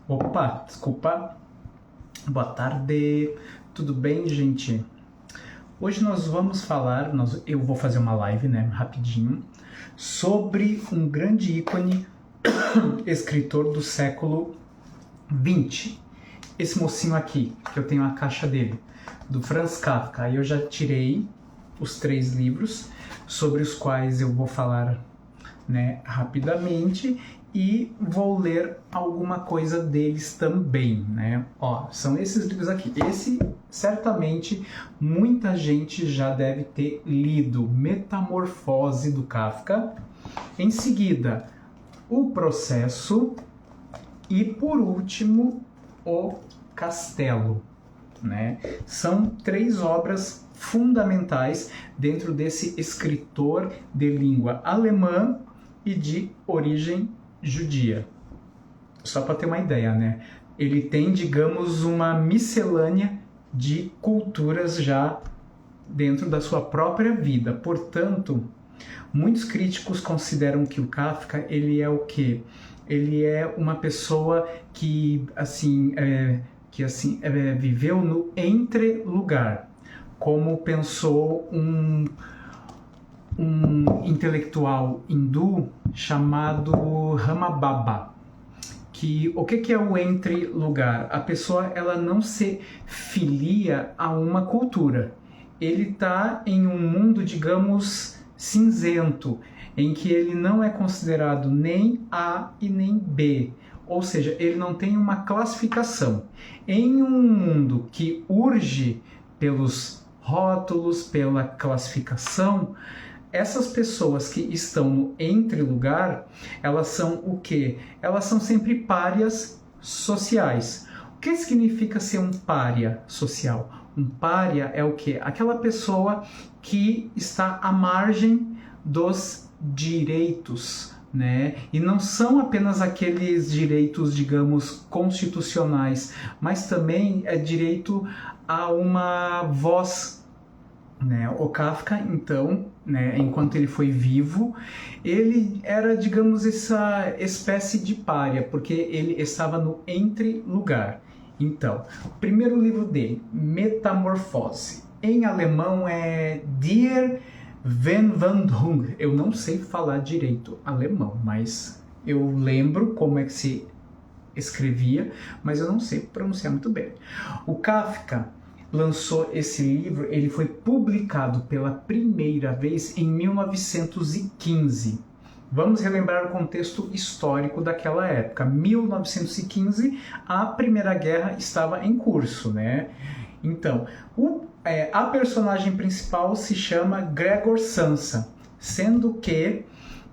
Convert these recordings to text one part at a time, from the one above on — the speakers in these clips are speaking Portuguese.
Opa, desculpa. Boa tarde. Tudo bem, gente? Hoje nós vamos falar, eu vou fazer uma live, né, rapidinho, sobre um grande ícone escritor do século XX. Esse mocinho aqui, que eu tenho a caixa dele, do Franz Kafka. Aí eu já tirei os 3 livros sobre os quais eu vou falar, né, rapidamente, e vou ler alguma coisa deles também, né? Ó, são esses livros aqui. Esse, certamente, muita gente já deve ter lido, Metamorfose, do Kafka. Em seguida, O Processo e, por último, O Castelo, né? São 3 obras fundamentais dentro desse escritor de língua alemã e de origem judia. Só para ter uma ideia, né? Ele tem, digamos, uma miscelânea de culturas já dentro da sua própria vida. Portanto, muitos críticos consideram que o Kafka, ele é o quê? Ele é uma pessoa que, viveu no entrelugar, como pensou um intelectual hindu chamado Ramababa. O que é o entre-lugar? A pessoa, ela não se filia a uma cultura. Ele está em um mundo, digamos, cinzento, em que ele não é considerado nem A e nem B. Ou seja, ele não tem uma classificação. Em um mundo que urge pelos rótulos, pela classificação, essas pessoas que estão no entre-lugar, elas são o quê? Elas são sempre párias sociais. O que significa ser um pária social? Um pária é o quê? Aquela pessoa que está à margem dos direitos, né? E não são apenas aqueles direitos, digamos, constitucionais, mas também é direito a uma voz, né? O Kafka, então, né, enquanto ele foi vivo, ele era, digamos, essa espécie de pária, porque ele estava no entre-lugar. Então, o primeiro livro dele, Metamorfose, em alemão é Die Verwandlung. Eu não sei falar direito alemão, mas eu lembro como é que se escrevia, mas eu não sei pronunciar muito bem. O Kafka lançou esse livro, ele foi publicado pela primeira vez em 1915. Vamos relembrar o contexto histórico daquela época. 1915, a Primeira Guerra estava em curso, né? Então, a personagem principal se chama Gregor Samsa, sendo que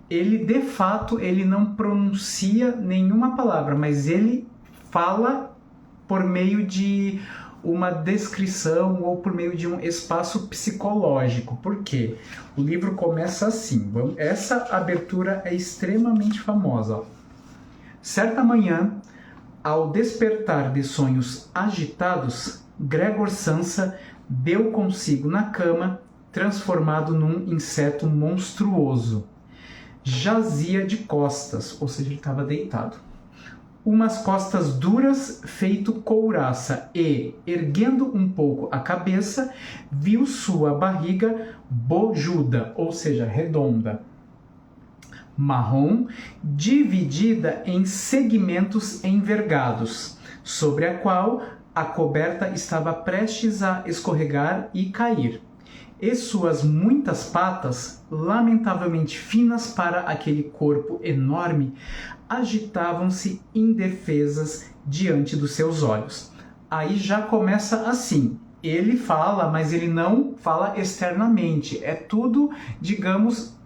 ele, de fato, ele não pronuncia nenhuma palavra, mas ele fala por meio de uma descrição ou por meio de um espaço psicológico. Por quê? O livro começa assim. Essa abertura é extremamente famosa. Certa manhã, ao despertar de sonhos agitados, Gregor Samsa deu consigo na cama, transformado num inseto monstruoso. Jazia de costas, ou seja, ele estava deitado. Umas costas duras feito couraça e, erguendo um pouco a cabeça, viu sua barriga bojuda, ou seja, redonda, marrom, dividida em segmentos envergados, sobre a qual a coberta estava prestes a escorregar e cair. E suas muitas patas, lamentavelmente finas para aquele corpo enorme, agitavam-se indefesas diante dos seus olhos. Aí já começa assim. Ele fala, mas ele não fala externamente. É tudo, digamos,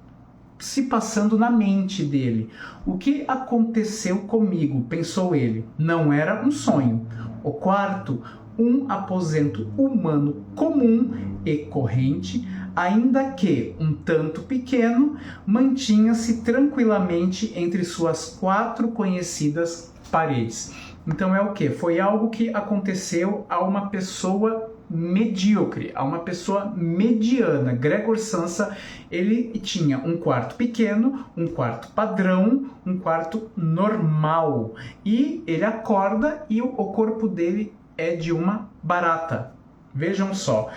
se passando na mente dele. O que aconteceu comigo? Pensou ele. Não era um sonho. O quarto, um aposento humano comum e corrente, ainda que um tanto pequeno, mantinha-se tranquilamente entre suas 4 conhecidas paredes. Então é o que? Foi algo que aconteceu a uma pessoa medíocre, a uma pessoa mediana. Gregor Samsa, ele tinha um quarto pequeno, um quarto padrão, um quarto normal. E ele acorda e o corpo dele é de uma barata. Vejam só,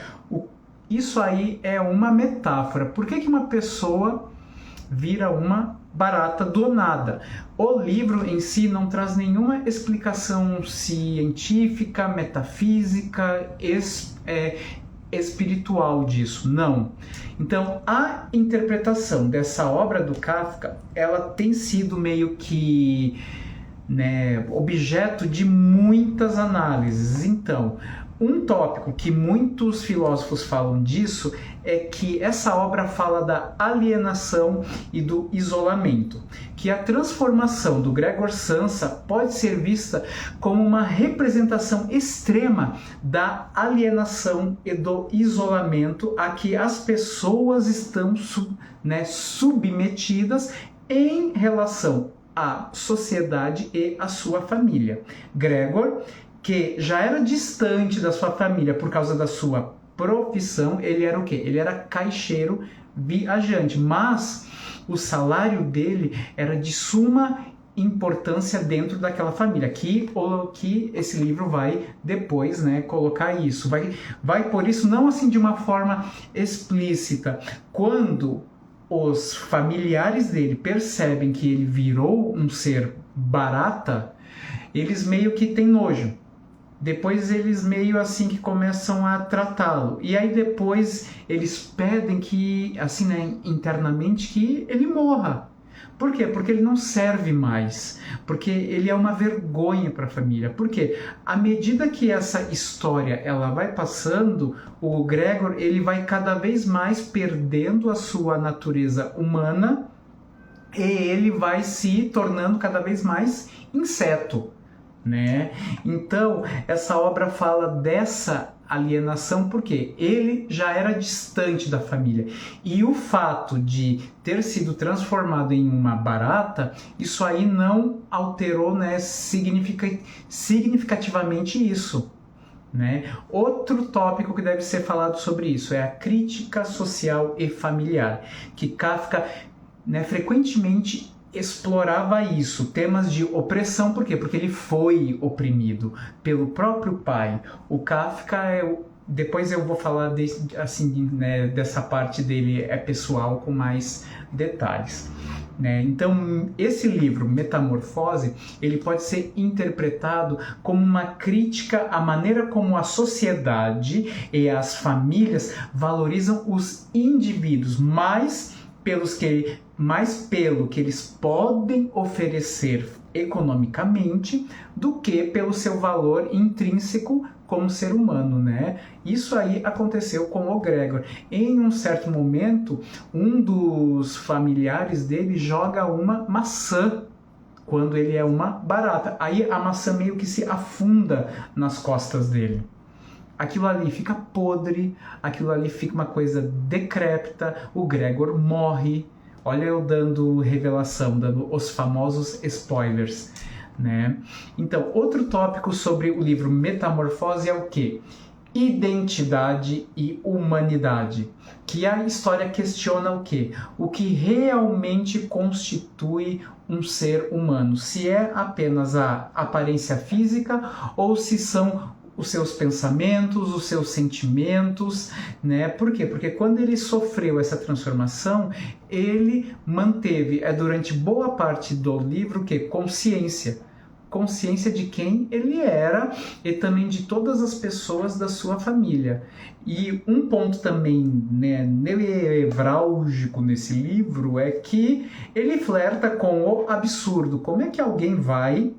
isso aí é uma metáfora. Por que uma pessoa vira uma barata do nada? O livro em si não traz nenhuma explicação científica, metafísica, espiritual disso, não. Então, a interpretação dessa obra do Kafka, ela tem sido meio que, né, objeto de muitas análises. Então, um tópico que muitos filósofos falam disso é que essa obra fala da alienação e do isolamento, que a transformação do Gregor Samsa pode ser vista como uma representação extrema da alienação e do isolamento a que as pessoas estão submetidas em relação à sociedade e à sua família. Gregor, que já era distante da sua família por causa da sua profissão, ele era o quê? Ele era caixeiro viajante, mas o salário dele era de suma importância dentro daquela família, que esse livro vai depois, né, colocar isso, vai por isso não assim de uma forma explícita. Quando os familiares dele percebem que ele virou um ser barata, eles meio que têm nojo. Depois eles meio assim que começam a tratá-lo. E aí depois eles pedem que, assim, né, internamente, que ele morra. Por quê? Porque ele não serve mais. Porque ele é uma vergonha para a família. Por quê? À medida que essa história ela vai passando, o Gregor ele vai cada vez mais perdendo a sua natureza humana e ele vai se tornando cada vez mais inseto, né? Então, essa obra fala dessa alienação porque ele já era distante da família. E o fato de ter sido transformado em uma barata, isso aí não alterou, né, significativamente isso, né? Outro tópico que deve ser falado sobre isso é a crítica social e familiar, que Kafka, né, frequentemente explorava isso, temas de opressão. Por quê? Porque ele foi oprimido pelo próprio pai. O Kafka depois eu vou falar assim, né, dessa parte dele pessoal com mais detalhes, né? Então, esse livro, Metamorfose, ele pode ser interpretado como uma crítica à maneira como a sociedade e as famílias valorizam os indivíduos, mais pelo que eles podem oferecer economicamente do que pelo seu valor intrínseco como ser humano, né? Isso aí aconteceu com o Gregor. Em um certo momento, um dos familiares dele joga uma maçã quando ele é uma barata. Aí a maçã meio que se afunda nas costas dele. Aquilo ali fica podre, aquilo ali fica uma coisa decrépita, o Gregor morre. Olha eu dando revelação, dando os famosos spoilers, né? Então, outro tópico sobre o livro Metamorfose é o quê? Identidade e humanidade. Que a história questiona o quê? O que realmente constitui um ser humano. Se é apenas a aparência física ou se são os seus pensamentos, os seus sentimentos, né? Por quê? Porque quando ele sofreu essa transformação, ele manteve, durante boa parte do livro, que consciência de quem ele era e também de todas as pessoas da sua família. E um ponto também, né, nevrálgico nesse livro é que ele flerta com o absurdo. Como é que alguém vai,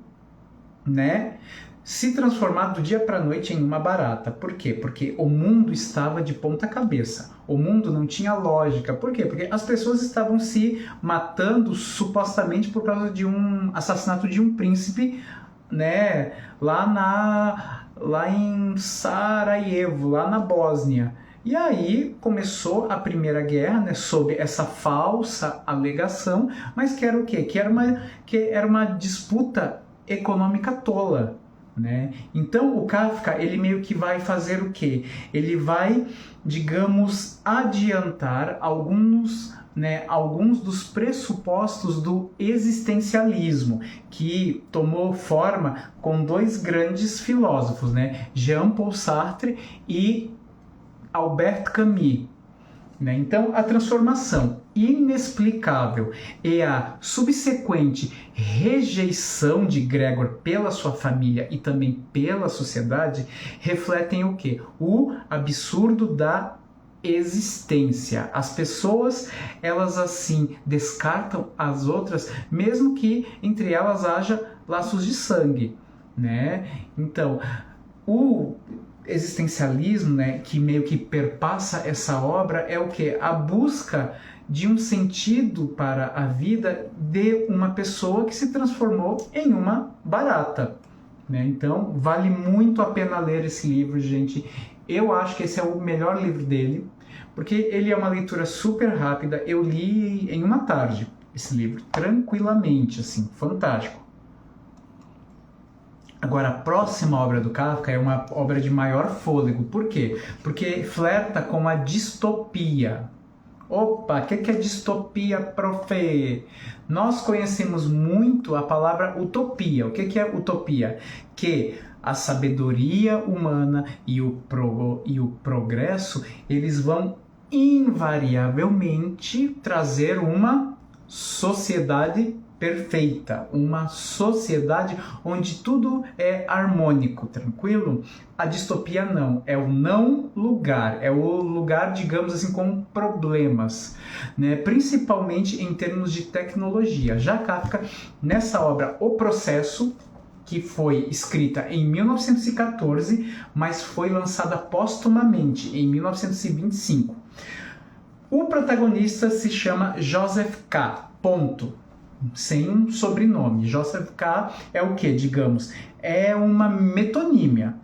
né, se transformar do dia para a noite em uma barata? Por quê? Porque o mundo estava de ponta cabeça. O mundo não tinha lógica. Por quê? Porque as pessoas estavam se matando supostamente por causa de um assassinato de um príncipe, né, lá em Sarajevo, lá na Bósnia. E aí começou a Primeira Guerra, né, sob essa falsa alegação, mas que era o quê? Que era uma disputa econômica tola. né? Então o Kafka, ele meio que vai fazer o quê? Ele vai, digamos, adiantar alguns dos pressupostos do existencialismo, que tomou forma com dois grandes filósofos, né? Jean-Paul Sartre e Albert Camus. Então, a transformação inexplicável e a subsequente rejeição de Gregor pela sua família e também pela sociedade refletem o quê? O absurdo da existência. As pessoas, elas assim descartam as outras, mesmo que entre elas haja laços de sangue, né? Então, o existencialismo, né, que meio que perpassa essa obra é o que? A busca de um sentido para a vida de uma pessoa que se transformou em uma barata, né? Então, vale muito a pena ler esse livro, gente. Eu acho que esse é o melhor livro dele, porque ele é uma leitura super rápida. Eu li em uma tarde esse livro, tranquilamente, assim, fantástico. Agora, a próxima obra do Kafka é uma obra de maior fôlego. Por quê? Porque flerta com a distopia. Opa, o que é distopia, profe? Nós conhecemos muito a palavra utopia. O que é utopia? Que a sabedoria humana e o progresso, eles vão invariavelmente trazer uma sociedade perfeita, uma sociedade onde tudo é harmônico, tranquilo? A distopia não, é o não lugar, é o lugar, digamos assim, com problemas, né? Principalmente em termos de tecnologia. Já Kafka, nessa obra O Processo, que foi escrita em 1914, mas foi lançada póstumamente em 1925. O protagonista se chama Joseph K. Ponto. Sem um sobrenome. Joseph K. é o que, digamos? É uma metonímia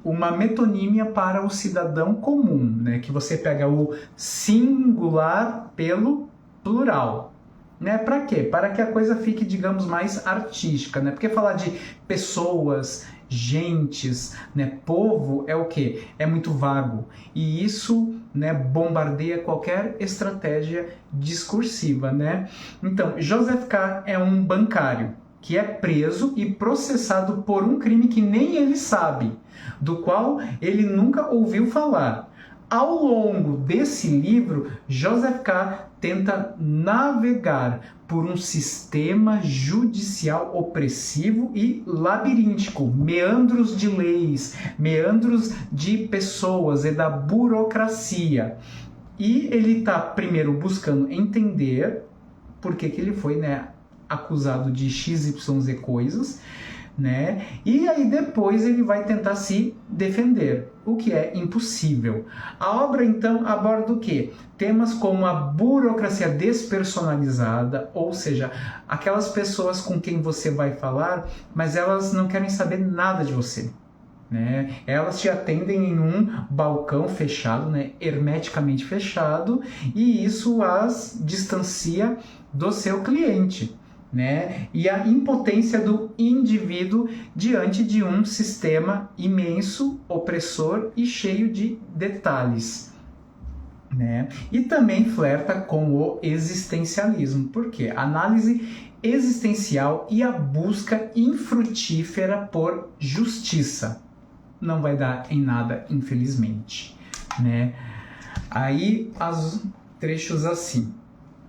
para o cidadão comum, né? Que você pega o singular pelo plural. Né? Para quê? Para que a coisa fique, digamos, mais artística, né? Porque falar de pessoas, gentes, né, povo é o quê? É muito vago. E isso, né, bombardeia qualquer estratégia discursiva, né? Então, Joseph K. é um bancário que é preso e processado por um crime que nem ele sabe, do qual ele nunca ouviu falar. Ao longo desse livro, Joseph K. tenta navegar por um sistema judicial opressivo e labiríntico, meandros de leis, meandros de pessoas e da burocracia. E ele está primeiro buscando entender por que ele foi, né, acusado de XYZ coisas, né? E aí depois ele vai tentar se defender, o que é impossível. A obra então aborda o quê? Temas como a burocracia despersonalizada, ou seja, aquelas pessoas com quem você vai falar, mas elas não querem saber nada de você, né? Elas te atendem em um balcão fechado, né? Hermeticamente fechado, e isso as distancia do seu cliente, né? E a impotência do indivíduo diante de um sistema imenso, opressor e cheio de detalhes, né? E também flerta com o existencialismo, porque análise existencial e a busca infrutífera por justiça não vai dar em nada, infelizmente, né? Aí as trechos assim: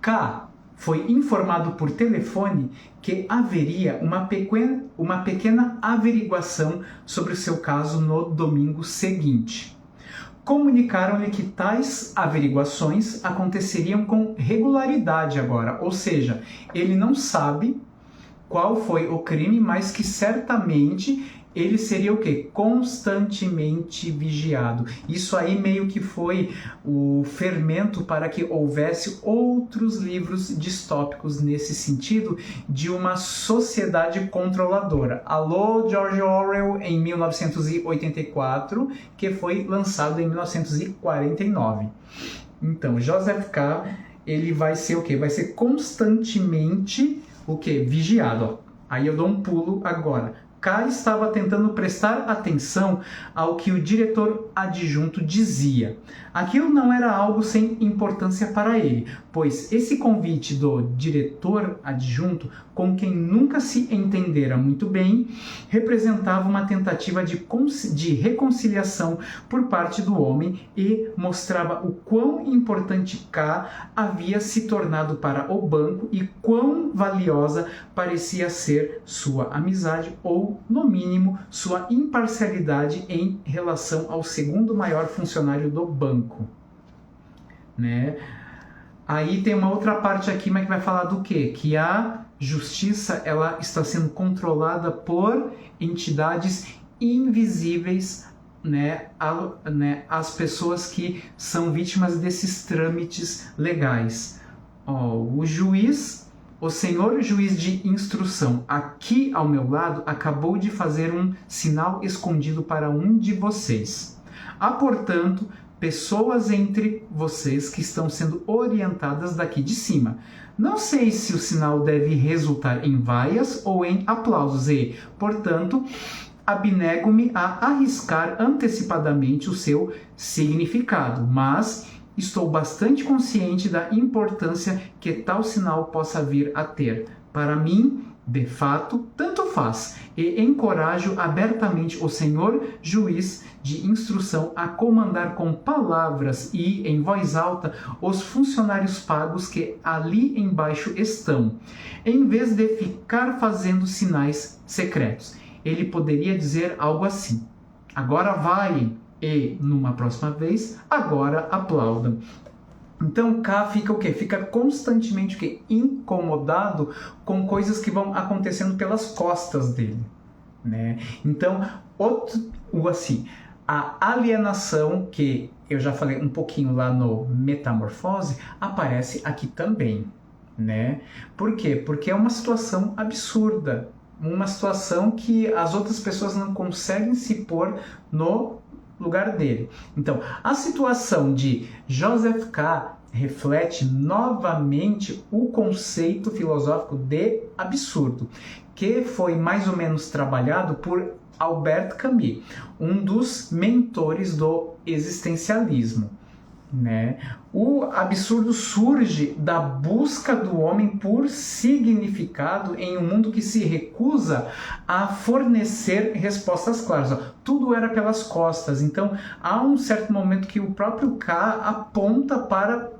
K foi informado por telefone que haveria uma pequena averiguação sobre o seu caso no domingo seguinte. Comunicaram-lhe que tais averiguações aconteceriam com regularidade agora, ou seja, ele não sabe qual foi o crime, mas que certamente ele seria o quê? Constantemente vigiado. Isso aí meio que foi o fermento para que houvesse outros livros distópicos nesse sentido de uma sociedade controladora. Alô, George Orwell, em 1984, que foi lançado em 1949. Então, Joseph K., ele vai ser o quê? Vai ser constantemente o quê? Vigiado. Ó. Aí eu dou um pulo agora. K estava tentando prestar atenção ao que o diretor adjunto dizia. Aquilo não era algo sem importância para ele, pois esse convite do diretor adjunto, com quem nunca se entendera muito bem, representava uma tentativa de reconciliação por parte do homem e mostrava o quão importante K havia se tornado para o banco e quão valiosa parecia ser sua amizade ou, no mínimo, sua imparcialidade em relação ao segundo maior funcionário do banco. Né? Aí tem uma outra parte aqui, mas que vai falar do quê? Que a justiça ela está sendo controlada por entidades invisíveis, né, as pessoas que são vítimas desses trâmites legais. O juiz, o senhor juiz de instrução, aqui ao meu lado, acabou de fazer um sinal escondido para um de vocês. Há, portanto, pessoas entre vocês que estão sendo orientadas daqui de cima. Não sei se o sinal deve resultar em vaias ou em aplausos e, portanto, abnego-me a arriscar antecipadamente o seu significado, mas estou bastante consciente da importância que tal sinal possa vir a ter. Para mim, de fato, tanto faz, e encorajo abertamente o senhor juiz de instrução a comandar com palavras e em voz alta os funcionários pagos que ali embaixo estão, em vez de ficar fazendo sinais secretos. Ele poderia dizer algo assim: agora vai, e numa próxima vez, agora aplaudam. Então K fica o quê? Fica constantemente o quê? Incomodado com coisas que vão acontecendo pelas costas dele, né? Então, a alienação, que eu já falei um pouquinho lá no Metamorfose, aparece aqui também, né? Por quê? Porque é uma situação absurda, uma situação que as outras pessoas não conseguem se pôr no lugar dele. Então, a situação de Joseph K reflete novamente o conceito filosófico de absurdo, que foi mais ou menos trabalhado por Albert Camus, um dos mentores do existencialismo. Né? O absurdo surge da busca do homem por significado em um mundo que se recusa a fornecer respostas claras. Tudo era pelas costas. Então, há um certo momento que o próprio K aponta para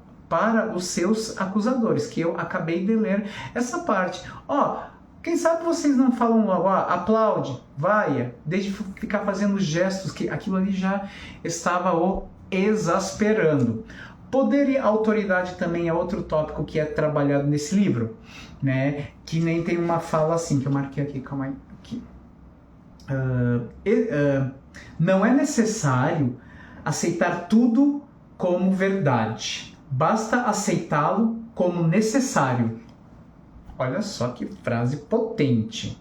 os seus acusadores, que eu acabei de ler essa parte. Quem sabe vocês não falam logo, aplaude, vaia, desde ficar fazendo gestos, que aquilo ali já estava o exasperando. Poder e autoridade também é outro tópico que é trabalhado nesse livro, né? Que nem tem uma fala assim, que eu marquei aqui, calma aí. Aqui. Não é necessário aceitar tudo como verdade. Basta aceitá-lo como necessário. Olha só que frase potente,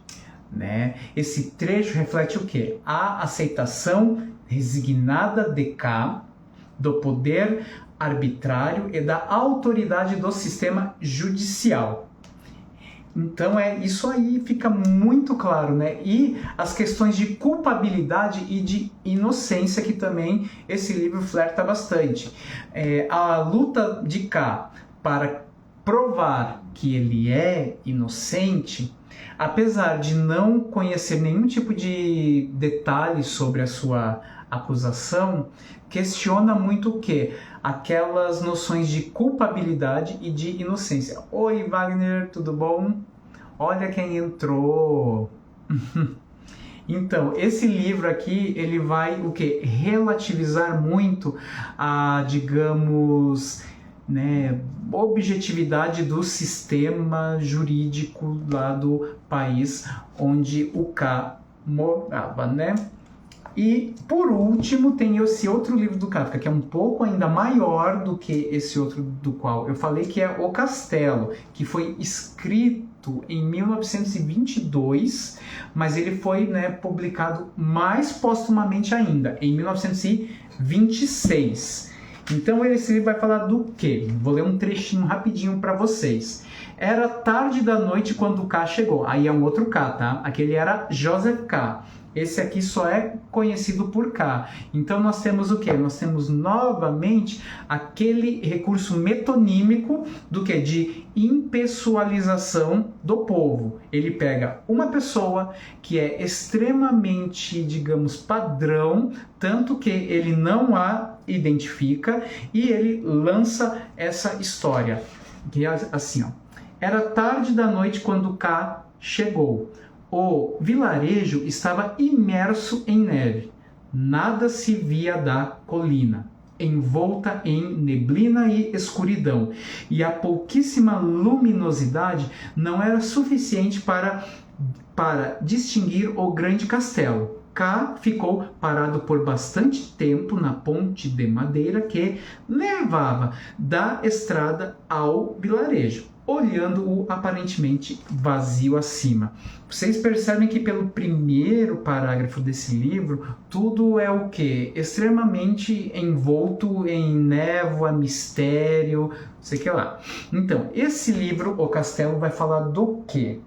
né? Esse trecho reflete o quê? A aceitação resignada de K do poder arbitrário e da autoridade do sistema judicial. Então isso aí fica muito claro, né? E as questões de culpabilidade e de inocência, que também esse livro flerta bastante. A luta de K para provar que ele é inocente, apesar de não conhecer nenhum tipo de detalhe sobre a sua acusação, questiona muito o quê? Aquelas noções de culpabilidade e de inocência. Oi, Wagner, tudo bom? Olha quem entrou! Então, esse livro aqui, ele vai o quê? Relativizar muito a, digamos, né, objetividade do sistema jurídico lá do país onde o K morava, né? E, por último, tem esse outro livro do Kafka, que é um pouco ainda maior do que esse outro do qual eu falei, que é O Castelo, que foi escrito em 1922, mas ele foi, né, publicado mais póstumamente ainda, em 1926. Então esse livro vai falar do quê? Vou ler um trechinho rapidinho para vocês. Era tarde da noite quando K chegou. Aí é um outro K, tá? Aquele era Joseph K. Esse aqui só é conhecido por K. Então nós temos o quê? Nós temos novamente aquele recurso metonímico do que? De impessoalização do povo. Ele pega uma pessoa que é extremamente, digamos, padrão, tanto que ele não a identifica e ele lança essa história. Que é assim, ó. Era tarde da noite quando K chegou. O vilarejo estava imerso em neve. Nada se via da colina, envolta em neblina e escuridão, e a pouquíssima luminosidade não era suficiente para distinguir o grande castelo. K ficou parado por bastante tempo na ponte de madeira que levava da estrada ao vilarejo, olhando-o aparentemente vazio acima. Vocês percebem que pelo primeiro parágrafo desse livro, tudo é o quê? Extremamente envolto em névoa, mistério, sei que lá. Então, esse livro, O Castelo, vai falar do quê?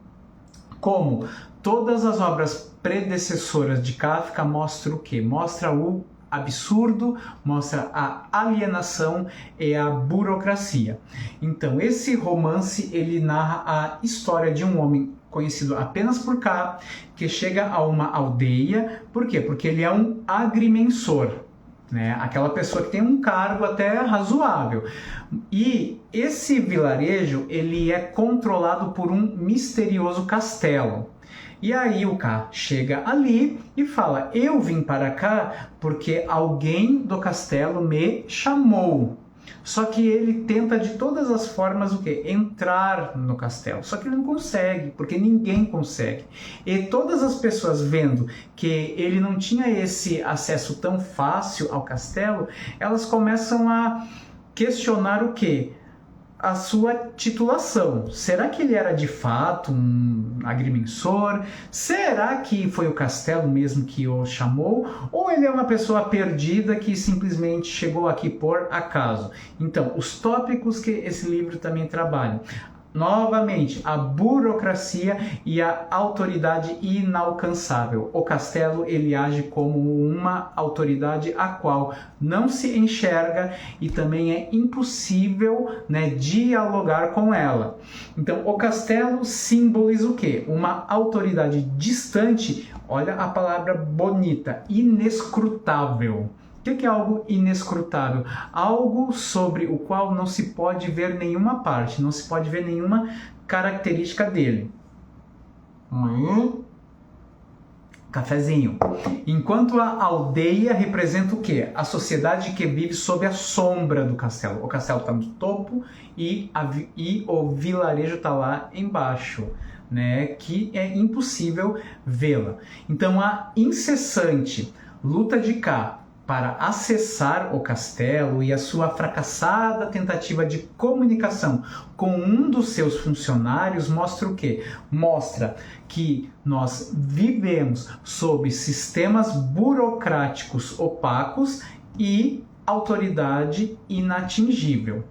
Como todas as obras predecessoras de Kafka mostram o quê? Mostra o absurdo, mostra a alienação e a burocracia. Então, esse romance, ele narra a história de um homem conhecido apenas por K, que chega a uma aldeia. Por quê? Porque ele é um agrimensor, né? Aquela pessoa que tem um cargo até razoável. E esse vilarejo, ele é controlado por um misterioso castelo. E aí o K chega ali e fala: eu vim para cá porque alguém do castelo me chamou. Só que ele tenta de todas as formas o quê? Entrar no castelo. Só que ele não consegue, porque ninguém consegue. E todas as pessoas vendo que ele não tinha esse acesso tão fácil ao castelo, elas começam a questionar o quê? A sua titulação. Será que ele era de fato um agrimensor? Será que foi o castelo mesmo que o chamou? Ou ele é uma pessoa perdida que simplesmente chegou aqui por acaso? Então, os tópicos que esse livro também trabalha. Novamente, a burocracia e a autoridade inalcançável. O castelo, ele age como uma autoridade a qual não se enxerga e também é impossível, né, dialogar com ela. Então, o castelo simboliza o quê? Uma autoridade distante, olha a palavra bonita, inescrutável. O que é algo inescrutável? Algo sobre o qual não se pode ver nenhuma parte, não se pode ver nenhuma característica dele. Cafezinho. Enquanto a aldeia representa o quê? A sociedade que vive sob a sombra do castelo. O castelo está no topo e o vilarejo está lá embaixo, né? Que é impossível vê-la. Então a incessante luta de K para acessar o castelo e a sua fracassada tentativa de comunicação com um dos seus funcionários mostra o quê? Mostra que nós vivemos sob sistemas burocráticos opacos e autoridade inatingível.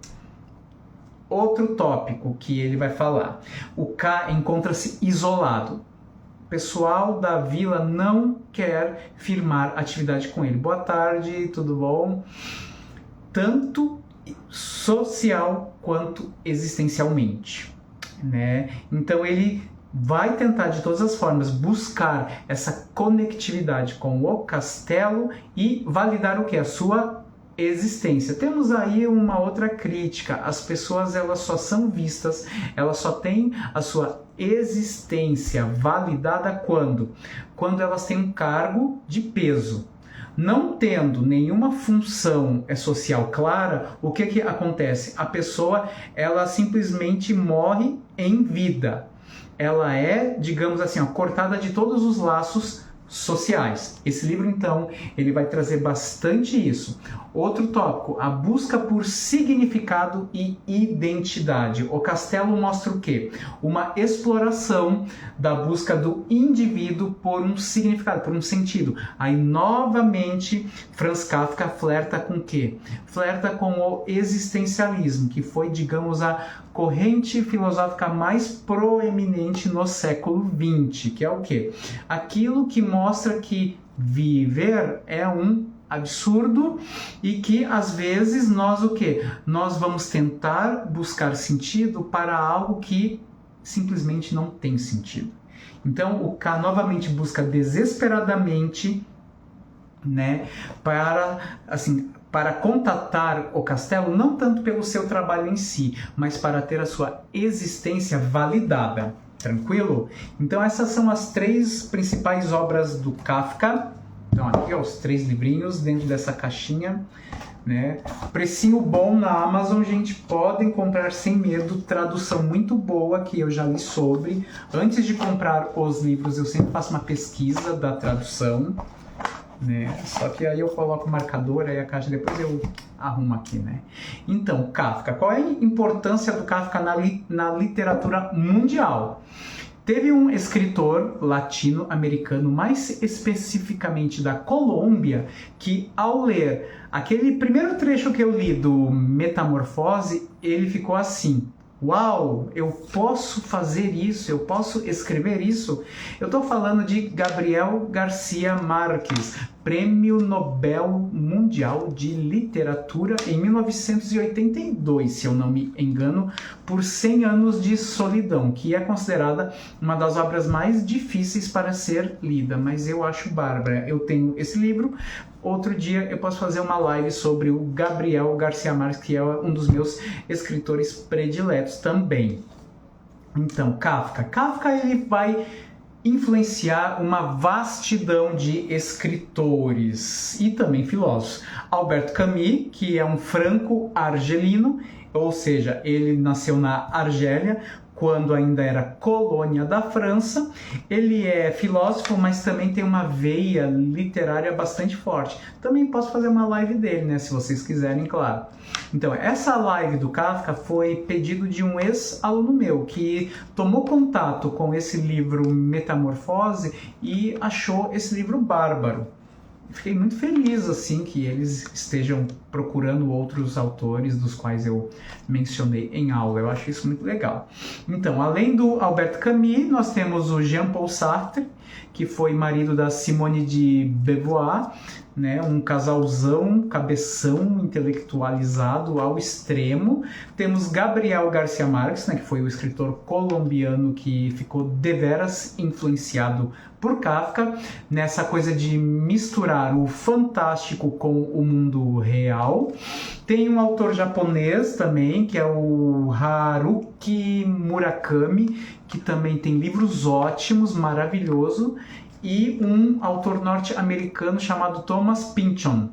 Outro tópico que ele vai falar. O K encontra-se isolado. O pessoal da vila não quer firmar atividade com ele. Boa tarde, tudo bom? Tanto social quanto existencialmente, né? Então ele vai tentar de todas as formas buscar essa conectividade com o castelo e validar o que? A sua existência. Temos aí uma outra crítica. As pessoas, elas só são vistas, elas só têm a sua existência validada quando elas têm um cargo de peso. Não tendo nenhuma função social clara, o que acontece? A pessoa, ela simplesmente morre em vida. Ela é, digamos assim, cortada de todos os laços sociais. Esse livro, então, ele vai trazer bastante isso. Outro tópico, a busca por significado e identidade. O Castelo mostra o quê? Uma exploração da busca do indivíduo por um significado, por um sentido. Aí, novamente, Franz Kafka flerta com o quê? Flerta com o existencialismo, que foi, digamos, a corrente filosófica mais proeminente no século XX, que é o quê? Aquilo que mostra que viver é um absurdo e que às vezes nós o quê? Nós vamos tentar buscar sentido para algo que simplesmente não tem sentido. Então o K novamente busca desesperadamente, né, para contatar o Castelo, não tanto pelo seu trabalho em si, mas para ter a sua existência validada. Tranquilo? Então essas são as 3 principais obras do Kafka. Então aqui, ó, os 3 livrinhos dentro dessa caixinha, né? Precinho bom na Amazon, gente, podem comprar sem medo, tradução muito boa que eu já li sobre. Antes de comprar os livros, eu sempre faço uma pesquisa da tradução, né? Só que aí eu coloco o marcador, aí a caixa depois eu arrumo aqui, né? Então, Kafka. Qual é a importância do Kafka na literatura mundial? Teve um escritor latino-americano, mais especificamente da Colômbia, que ao ler aquele primeiro trecho que eu li do Metamorfose, ele ficou assim: uau, eu posso fazer isso, eu posso escrever isso. Eu estou falando de Gabriel Garcia Marques, Prêmio Nobel Mundial de Literatura em 1982, se eu não me engano, por 100 anos de solidão, que é considerada uma das obras mais difíceis para ser lida, mas eu acho bárbara. Eu tenho esse livro. Outro dia eu posso fazer uma live sobre o Gabriel Garcia Marques, que é um dos meus escritores prediletos também. Então, Kafka ele vai influenciar uma vastidão de escritores e também filósofos. Alberto Camus, que é um franco-argelino, ou seja, ele nasceu na Argélia, quando ainda era colônia da França. Ele é filósofo, mas também tem uma veia literária bastante forte. Também posso fazer uma live dele, né, se vocês quiserem, claro. Então, essa live do Kafka foi pedido de um ex-aluno meu, que tomou contato com esse livro Metamorfose e achou esse livro bárbaro. Fiquei muito feliz assim que eles estejam procurando outros autores dos quais eu mencionei em aula. Eu acho isso muito legal. Então, além do Albert Camus, nós temos o Jean-Paul Sartre, que foi marido da Simone de Beauvoir, né? Um casalzão, cabeção intelectualizado ao extremo. Temos Gabriel Garcia Marques, né? Que foi o escritor colombiano que ficou deveras influenciado por Kafka, nessa coisa de misturar o fantástico com o mundo real. Tem um autor japonês também, que é o Haruki Murakami, que também tem livros ótimos, maravilhoso, e um autor norte-americano chamado Thomas Pynchon.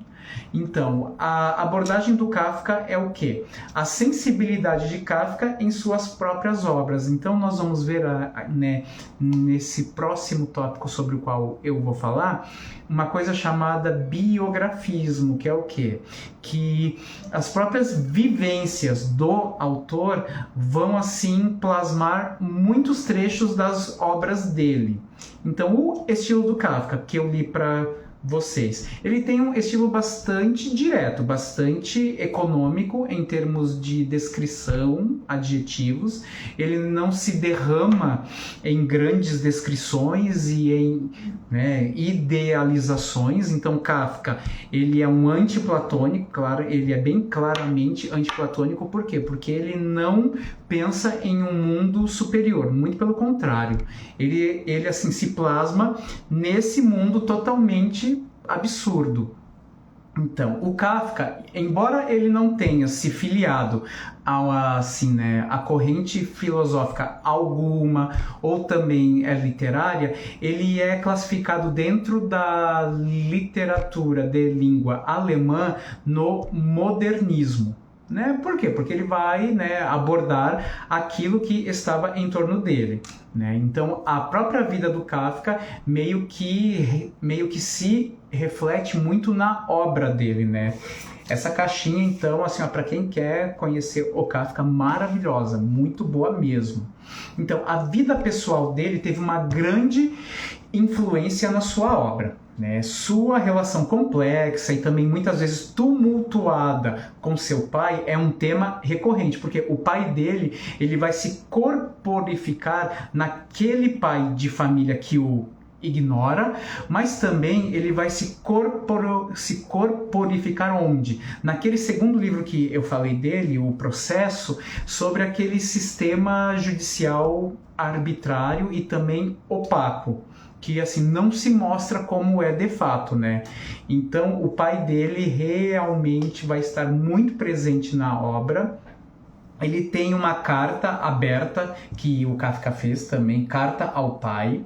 Então, a abordagem do Kafka é o quê? A sensibilidade de Kafka em suas próprias obras. Então, nós vamos ver, né, nesse próximo tópico sobre o qual eu vou falar, uma coisa chamada biografismo, que é o quê? Que as próprias vivências do autor vão, assim, plasmar muitos trechos das obras dele. Então, o estilo do Kafka, que eu li para vocês, ele tem um estilo bastante direto, bastante econômico em termos de descrição, adjetivos. Ele não se derrama em grandes descrições e em, né, idealizações. Então Kafka, ele é um antiplatônico, claro, ele é bem claramente antiplatônico. Por quê? Porque ele não pensa em um mundo superior, muito pelo contrário. Ele assim se plasma nesse mundo totalmente absurdo. Então, o Kafka, embora ele não tenha se filiado a corrente filosófica alguma, ou também é literária, ele é classificado dentro da literatura de língua alemã no modernismo. né? Por quê? Porque ele vai, né, abordar aquilo que estava em torno dele, né? Então, a própria vida do Kafka meio que se reflete muito na obra dele, né? Essa caixinha, então, assim, para quem quer conhecer o Kafka, maravilhosa, muito boa mesmo. Então, a vida pessoal dele teve uma grande influência na sua obra, né? Sua relação complexa e também muitas vezes tumultuada com seu pai é um tema recorrente, porque o pai dele, ele vai se corporificar naquele pai de família que o ignora, mas também ele vai se corporificar onde? Naquele segundo livro que eu falei dele, O Processo, sobre aquele sistema judicial arbitrário e também opaco, que assim não se mostra como é de fato, né? Então o pai dele realmente vai estar muito presente na obra. Ele tem uma carta aberta que o Kafka fez também, Carta ao Pai.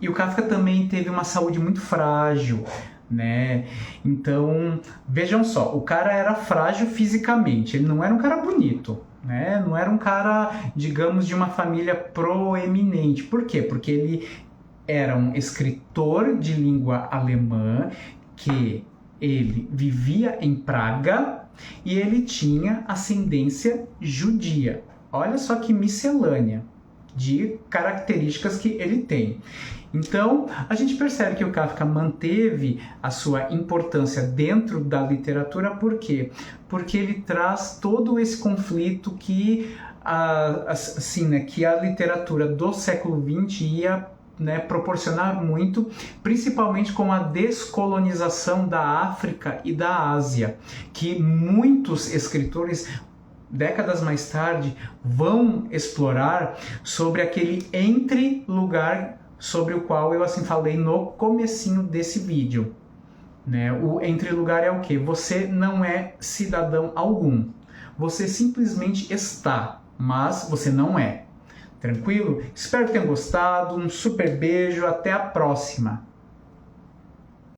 E o Kafka também teve uma saúde muito frágil, né? Então, vejam só, o cara era frágil fisicamente, ele não era um cara bonito, né? Não era um cara, digamos, de uma família proeminente. Por quê? Porque ele era um escritor de língua alemã que ele vivia em Praga e ele tinha ascendência judia. Olha só que miscelânea de características que ele tem. Então, a gente percebe que o Kafka manteve a sua importância dentro da literatura, por quê? Porque ele traz todo esse conflito que que a literatura do século XX ia, né, proporcionar muito, principalmente com a descolonização da África e da Ásia, que muitos escritores décadas mais tarde vão explorar sobre aquele entre-lugar sobre o qual eu assim falei no comecinho desse vídeo, né? O entre-lugar é o quê? Você não é cidadão algum, você simplesmente está, mas você não é. Tranquilo? Espero que tenham gostado, um super beijo, até a próxima!